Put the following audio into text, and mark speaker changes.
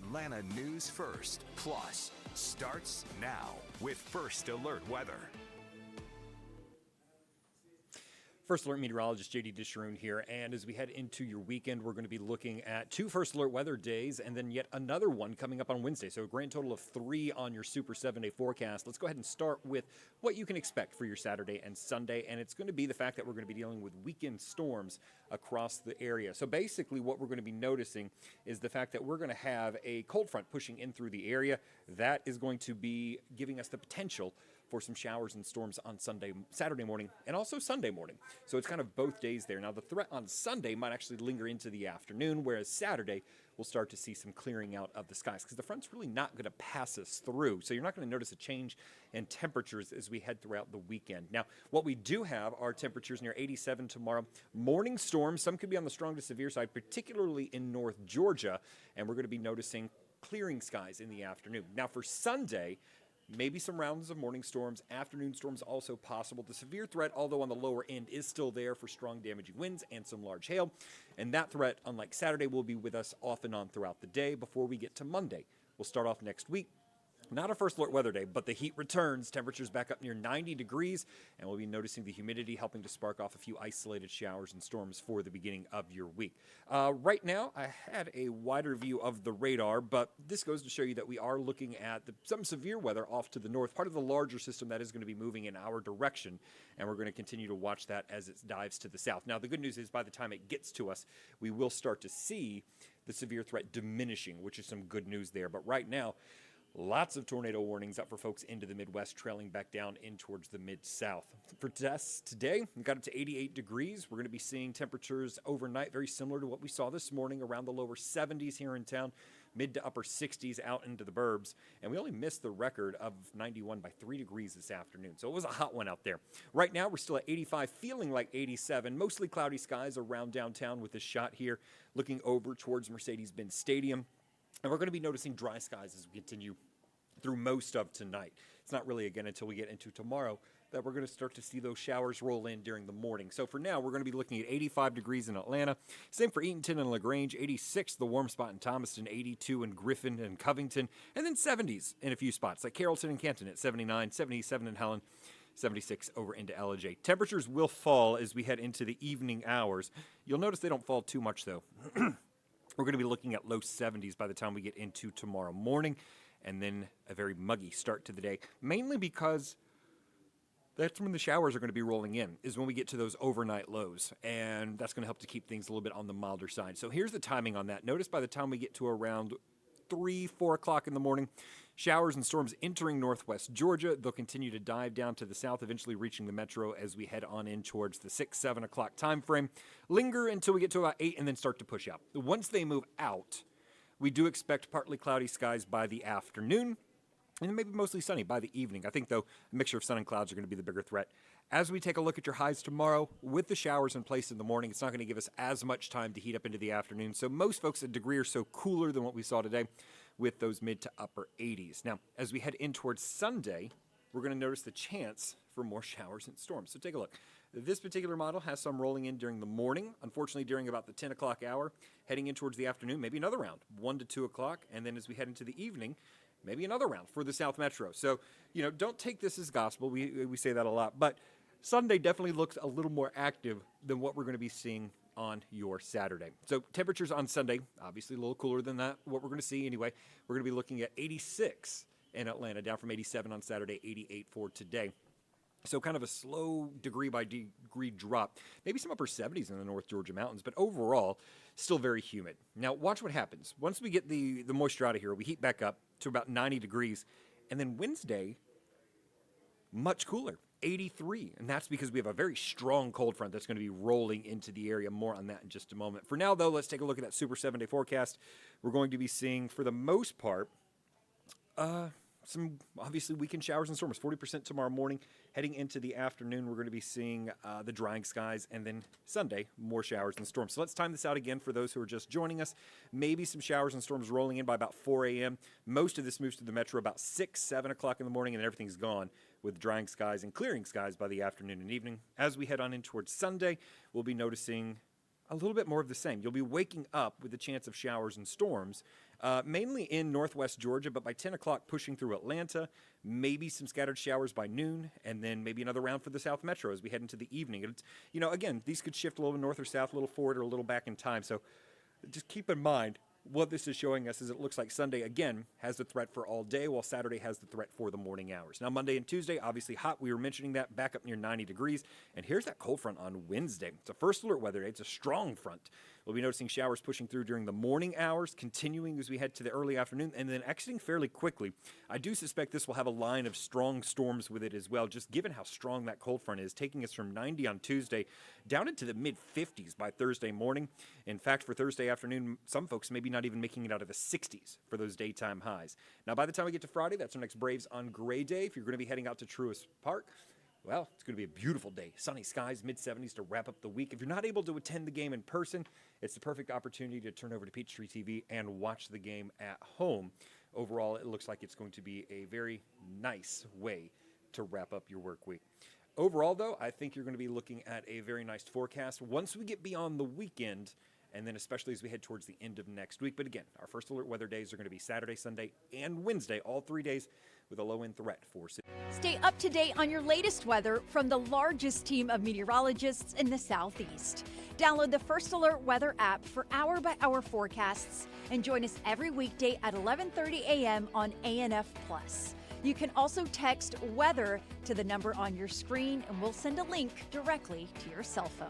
Speaker 1: Atlanta news first, plus starts now with First Alert Weather.
Speaker 2: First Alert meteorologist JD Disharoon here, and as we head into your weekend, we're going to be looking at 2 First Alert weather days and then yet another one coming up on Wednesday. So a grand total of 3 on your Super 7-day forecast. Let's go ahead and start with what you can expect for your Saturday and Sunday, and it's going to be the fact that we're going to be dealing with weekend storms across the area. So basically what we're going to be noticing is the fact that we're going to have a cold front pushing in through the area. That is going to be giving us the potential for some showers and storms on Saturday morning, and also Sunday morning. So it's kind of both days there. Now, the threat on Sunday might actually linger into the afternoon, whereas Saturday we'll start to see some clearing out of the skies because the front's really not going to pass us through. So you're not going to notice a change in temperatures as we head throughout the weekend. Now, what we do have are temperatures near 87 tomorrow. Morning storms, some could be on the strong to severe side, particularly in North Georgia, and we're going to be noticing clearing skies in the afternoon. Now, for Sunday, maybe some rounds of morning storms, afternoon storms also possible. The severe threat, although on the lower end, is still there for strong damaging winds and some large hail. And that threat, unlike Saturday, will be with us off and on throughout the day before we get to Monday. We'll start off next week. Not a First Alert weather day, but the heat returns. Temperatures back up near 90 degrees, and we'll be noticing the humidity helping to spark off a few isolated showers and storms for the beginning of your week. Right now, I had a wider view of the radar, but this goes to show you that we are looking at some severe weather off to the north, part of the larger system that is going to be moving in our direction, and we're going to continue to watch that as it dives to the south. Now, the good news is by the time it gets to us, we will start to see the severe threat diminishing, which is some good news there. But right now, lots of tornado warnings up for folks into the Midwest, trailing back down in towards the Mid-South. For tests today, we got up to 88 degrees. We're going to be seeing temperatures overnight very similar to what we saw this morning, around the lower 70s here in town, mid to upper 60s out into the burbs. And we only missed the record of 91 by 3 degrees this afternoon. So it was a hot one out there. Right now, we're still at 85, feeling like 87. Mostly cloudy skies around downtown with this shot here, looking over towards Mercedes-Benz Stadium. And we're going to be noticing dry skies as we continue through most of tonight. It's not really, again, until we get into tomorrow that we're going to start to see those showers roll in during the morning. So for now, we're going to be looking at 85 degrees in Atlanta. Same for Eatonton and Longrange, 86, the warm spot in Thomaston, 82 in Griffin and Covington, and then 70s in a few spots, like Carrollton and Canton at 79, 77 in Helen, 76 over into LJ. Temperatures will fall as we head into the evening hours. You'll notice they don't fall too much, though. We're going to be looking at low 70s by the time we get into tomorrow morning, and then a very muggy start to the day, mainly because that's when the showers are going to be rolling in, is when we get to those overnight lows, and that's going to help to keep things a little bit on the milder side. So here's the timing on that. Notice by the time we get to around 3, 4 o'clock in the morning, showers and storms entering northwest Georgia. They'll continue to dive down to the south, eventually reaching the metro as we head on in towards the 6, 7 o'clock time frame. Linger until we get to about 8 and then start to push out. Once they move out, we do expect partly cloudy skies by the afternoon, and maybe mostly sunny by the evening. I think, though, a mixture of sun and clouds are going to be the bigger threat. As we take a look at your highs tomorrow, with the showers in place in the morning, it's not going to give us as much time to heat up into the afternoon. So most folks, a degree or so cooler than what we saw today with those mid to upper 80s. Now, as we head in towards Sunday, we're going to notice the chance for more showers and storms. So take a look. This particular model has some rolling in during the morning, unfortunately during about the 10 o'clock hour. Heading in towards the afternoon, maybe another round, 1 to 2 o'clock, and then as we head into the evening, maybe another round for the South Metro. So, don't take this as gospel. We say that a lot, but Sunday definitely looks a little more active than what we're going to be seeing on your Saturday. So temperatures on Sunday, obviously a little cooler than that, what we're going to see anyway. We're going to be looking at 86 in Atlanta, down from 87 on Saturday, 88 for today. So kind of a slow degree by degree drop. Maybe some upper 70s in the North Georgia mountains, but overall, still very humid. Now, watch what happens. Once we get the moisture out of here, we heat back up to about 90 degrees. And then Wednesday, much cooler, 83. And that's because we have a very strong cold front that's going to be rolling into the area. More on that in just a moment. For now, though, let's take a look at that Super 7-day forecast. We're going to be seeing, for the most part, some obviously weekend showers and storms, 40% tomorrow morning. Heading into the afternoon, we're going to be seeing the drying skies, and then Sunday, more showers and storms. So let's time this out again for those who are just joining us. Maybe some showers and storms rolling in by about 4 a.m. Most of this moves to the metro about 6, 7 o'clock in the morning, and then everything's gone with drying skies and clearing skies by the afternoon and evening. As we head on in towards Sunday, we'll be noticing a little bit more of the same. You'll be waking up with the chance of showers and storms, Mainly in northwest Georgia, but by 10 o'clock pushing through Atlanta, maybe some scattered showers by noon, and then maybe another round for the South Metro as we head into the evening. It's, again, these could shift a little north or south, a little forward or a little back in time. So just keep in mind what this is showing us is it looks like Sunday, again, has the threat for all day, while Saturday has the threat for the morning hours. Now, Monday and Tuesday, obviously hot. We were mentioning that, back up near 90 degrees. And here's that cold front on Wednesday. It's a first alert weather day. It's a strong front. We'll be noticing showers pushing through during the morning hours, continuing as we head to the early afternoon, and then exiting fairly quickly. I do suspect this will have a line of strong storms with it as well, just given how strong that cold front is, taking us from 90 on Tuesday down into the mid-50s by Thursday morning. In fact, for Thursday afternoon, some folks maybe not even making it out of the 60s for those daytime highs. Now, by the time we get to Friday, that's our next Braves on Gray Day. If you're going to be heading out to Truist Park, well, it's going to be a beautiful day. Sunny skies, mid-70s to wrap up the week. If you're not able to attend the game in person, it's the perfect opportunity to turn over to Peachtree TV and watch the game at home. Overall, it looks like it's going to be a very nice way to wrap up your work week. Overall, though, I think you're going to be looking at a very nice forecast once we get beyond the weekend, and then especially as we head towards the end of next week. But again, our first alert weather days are going to be Saturday, Sunday, and Wednesday, all 3 days with a low-end threat for cities.
Speaker 3: Stay up to date on your latest weather from the largest team of meteorologists in the Southeast. Download the First Alert Weather app for hour-by-hour forecasts and join us every weekday at 11:30 a.m. on ANF+. You can also text weather to the number on your screen, and we'll send a link directly to your cell phone.